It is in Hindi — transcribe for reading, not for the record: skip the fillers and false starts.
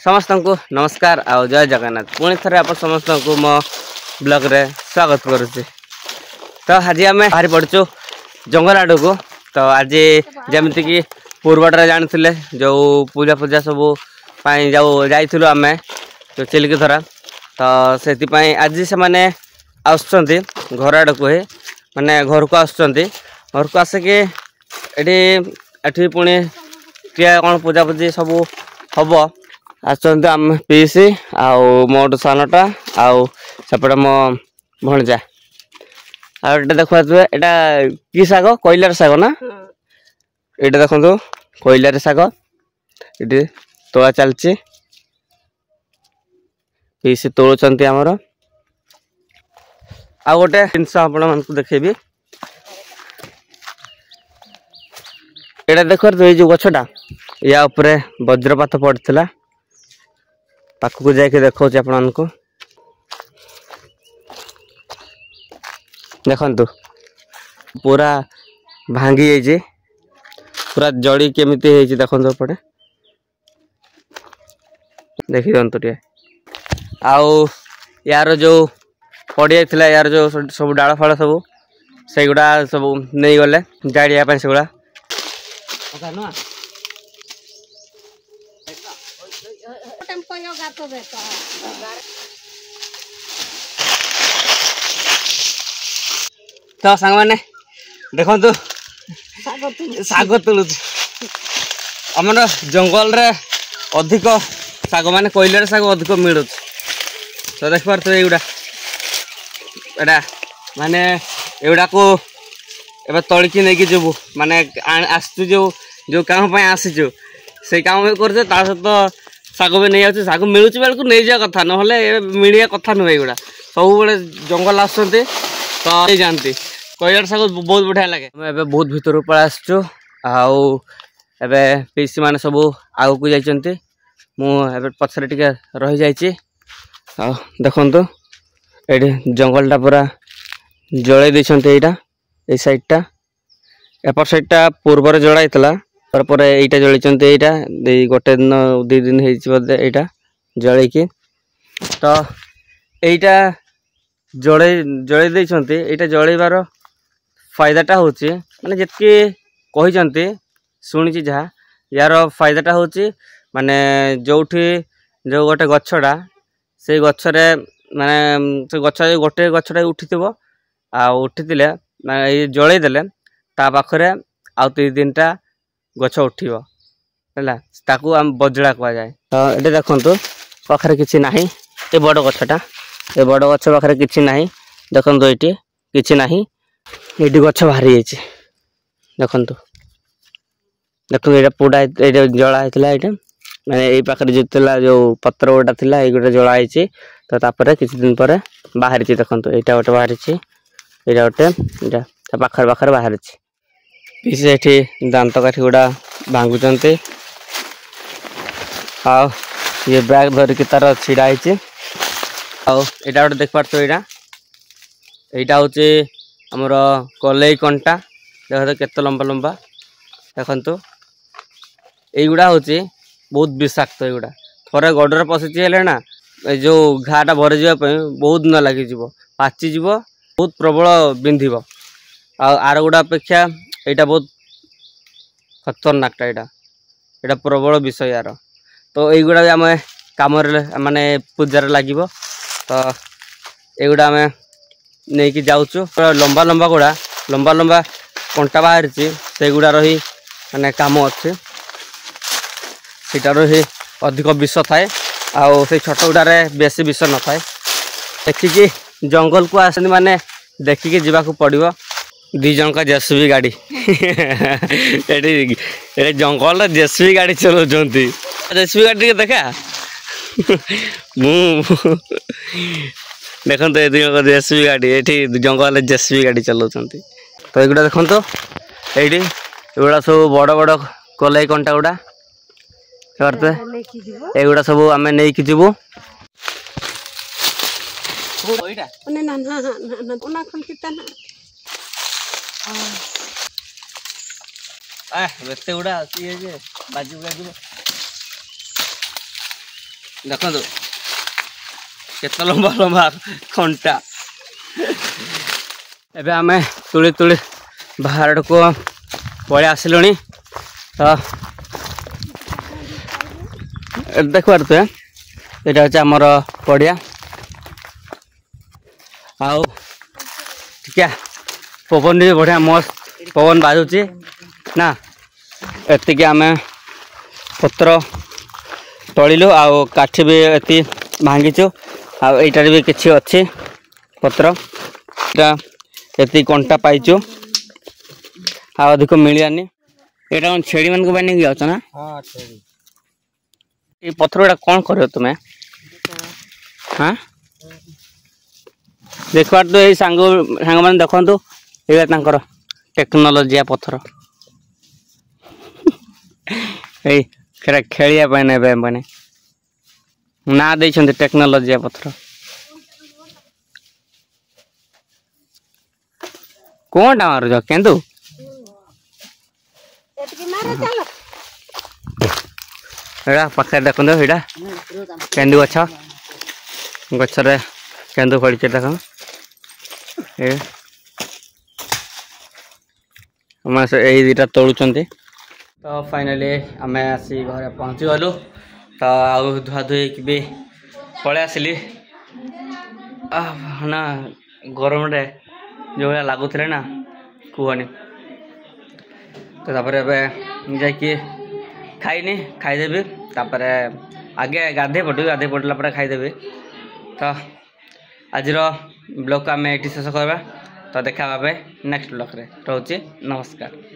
समस्त को नमस्कार आउ जय जगन्नाथ पुणी थे आप समस्त को मो ब्लॉग रे स्वागत करुच्ची। तो आज आम बाहरी पड़चु जंगल आड़ को। तो आज जमीती कि पूर्वटे जानी जो पूजा पूजा सब जाइलु आम जो चिलिकी धरा। तो से आज से मैंने आसुँच घर आड़ को माने घर को घर को आसिकी ये पुणी किए कौन पूजा पूजी सब हम आम पीसी आउ मोट सानटा आउ सेपटे मो भणजा आटे देखा यहाँ कि शाग कोइलार शाग ना ये देखो कोइलार शाग ये तोला चलची पीसी तोलुंट आमर आ गोटे जिनस आपण मान देखेबी ये देख ये जो गछटा या उपरे वज्रपात पड़ता पाखक जाके देखा आपको देखु पूरा भांगी जाइए पूरा जड़ी केमिति देखो एपटे देखी दिंतु टे आउ यार जो पड़ जाता यार जो सब डाल फाड़ सब से गुड़ा सब नहीं गले जाड़िया से गुड़ा तो सांग मैंने देखो साग तुलु आम जंगल रे अधिक साग माने कोइलर साग अधिक मिलू। तो देख पारे युवा एटा माने एगुड़ा को एवं तलिकी नहीं जीवु माने आसचु जो काम आसीचु से काम भी कर सहित साग भी नहीं आस साग मिलूँ बेल को नहीं जा कथा ना मिलिया कथा नुहे एगुड़ा सब बड़े जंगल आसते तो नहीं जाती कोइलर साग बहुत बढ़िया लगे। बहुत भीतर पड़ा आसचु आबे पीसी मैंने सब आग को जाइए मुझे पछरे टिके रही जाइए देखु ये जंगलटा पूरा जड़े यहाँ ये साइडटा एपट साइडटा पूर्व जड़ाई पर यहीटा जलि यहाँ गोटे दिन 2 दिन होता जलिकी तो यहीटा जड़े यहाँ जलैबार फायदाटा हूँ माने जितकी कहते शुणी जहाँ यार फायदाटा हूँ माने जोठी जो गोटे गछटा से गछरे माने से गछ गोटे गछटा उठी उठी माने जलैदेले ता पाखरे आउ 3 दिनटा गछ उठिबो हैला ताकू आम बजड़ा कह जाए। तो ये देखंतु पाखरे किछि नाही ए बड़ गछटा ए बड़ गछ पाखरे किछि नाही देखंतु एटी किछि नाही एटी गछ बाहरी जाइछि देखंतु देखो ये पूरा ये जला होता ये मैंने यही पाखे जो जो पत्र गोटा था ये गोटे जलाई तो तापर किसी दिन पर बाहरी देखो यहाँ गोटे बाहरी यहाँ गोटे पाखर पाखर बाहरी पीछे ये दांत काठी गुड़ा भांगुंट आ ये बैग धरिकी तार छिड़ा आईटा गोटे देख पार्थ यहाँ हूँ आमर कलई कंटा देख केत लंबा लंबा देखु युवा हूँ बहुत विषाक्त युवा थोड़े गडर पशिची ना जो घाटा भरी जावाई बहुत दिन लगे पाचिज बहुत प्रबल बिंधिब आर गुड़ा अपेक्षा यहाँ बहुत खतरनाकटा यहाँ प्रबल विषय यार। तो युवा भी आम कम माने पूजार लगे तो युवा आम नहीं कि जाऊँ लंबा लंबा गुड़ा लंबा लंबा कंटा बाहरी से गुड़ार ही माने काम अच्छे सीटार ही अधिक विष थाए आउ से छोट गुड़ारे बेसी विष न थाए देखिकी जंगल को आसनी माने देखिकी जीवाक पड़ो 2 जन का जेसीबी गाड़ी ये जंगल जेसीबी गाड़ी चलाऊँ जेसीबी गाड़ी देखा देखो ये 2 जन जेसीबी गाड़ी ये जंगल जेसीबी गाड़ी चलाऊँ तो युवा देखो ये युवा सब बड़ बड़ कलई कंटा गुड़ा एगुड़ा सब आम नहीं जीवु बेते गुड़ा बाजी देखो केते लंबा लंबा कंटा एबे आमे तुली तुली बाहर को पड़े आसिलुनी तो देख पारे यहाँ हूँ आमर पड़िया आउ ठीक पवन भी बढ़िया मस्त पवन बाजुची ना एतिक आम पत्र तलिलु आउ काठी भी एति भांगीचु आईटार भी किसी अच्छी पत्र एति कंटा पाइचु आ अधिक मिलानी यहाँ छेड़ी मान को नहीं जाओ ना ये पत्थर गुड़ा कौन कर तुम्हें हाँ देख पार तो ये सांग मैंने देखु ये टेक्नोलोजी पत्थर ये खेलिया मैंने ना दे टेक्नोलोजी पत्थर कौन टा मार केन्दू पाखे देखो यहाँ केन्दू गछ गचर केन्दू फड़ी देख यही दुटा तोड़ुंट तो फाइनाली आम आसी घर पहुँची गलु तो आउ धुआ धुई भी पलि आसली ना गरम रे जो भाया लगुले ना कहनी तो जाकि खाइनी खाईदेवी तापर आगे गाधे पड़ला खाईदेवी तो आज ब्लॉग को आम ये शेष करवा तो देखा नेक्स्ट ब्लॉग रे रोचे नमस्कार।